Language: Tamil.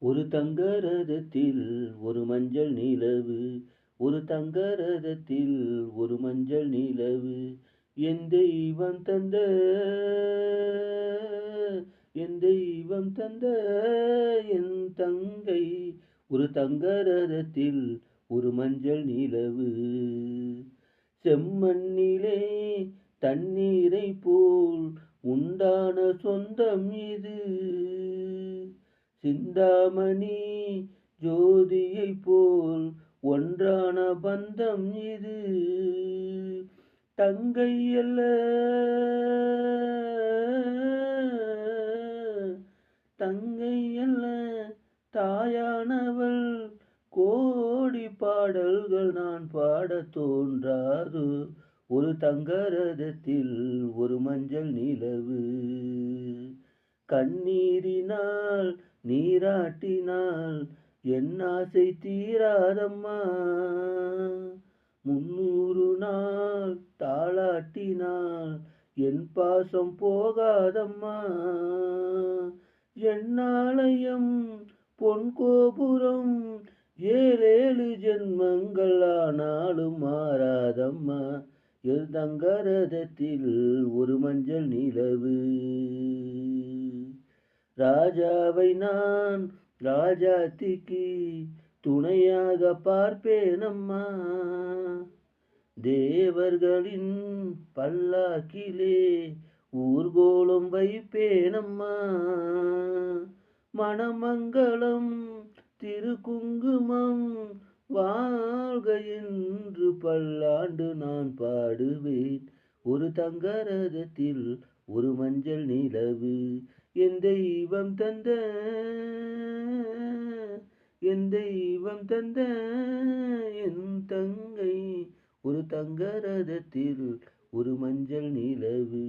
ஒரு தங்க ரதத்தில் ஒரு மஞ்சள் நிலவு, ஒரு தங்க ரதத்தில் ஒரு மஞ்சள் நிலவு. என் தெய்வம் தந்த என் தெய்வம் தந்த என் தங்கை. ஒரு தங்க ரதத்தில் ஒரு மஞ்சள் நிலவு. செம்மண்ணிலே தண்ணீரை போல் உண்டான சொந்தம் இது. சிந்தாமணி ஜோதியைப் போல் ஒன்றான பந்தம் இது. தங்கை அல்ல தங்கை அல்ல தாயானவள். கோடி பாடல்கள் நான் பாடத் தோன்றாது. ஒரு தங்க ரதத்தில் ஒரு மஞ்சள் நிலவு. கண்ணீரினால் நீராட்டினால் என் ஆசை தீராதம்மா. 300 நாள் தாளாட்டினால் என் பாசம் போகாதம்மா. என்னாலயம் பொன் கோபுரம் ஏழேழு ஜென்மங்கள் ஆனாலும் மாறாதம்மா. என் தங்க ரதத்தில் ஒரு மஞ்சள் நிலவு. ராஜாவை நான் ராஜாத்திக்கு துணையாக பார்ப்பேனம்மா. தேவர்களின் பல்லாக்கிலே ஊர்கோலம் வைப்பேனம்மா. மணமங்களம் திருக்குங்குமம் வாழ்க என்று பல்லாண்டு நான் பாடுவேன். ஒரு தங்க ரதத்தில் ஒரு மஞ்சள் நிலவு. என் தெய்வம் தந்த என் தெய்வம் தந்த என் தங்கை. ஒரு தங்க ரதத்தில் ஒரு மஞ்சள் நிலவு.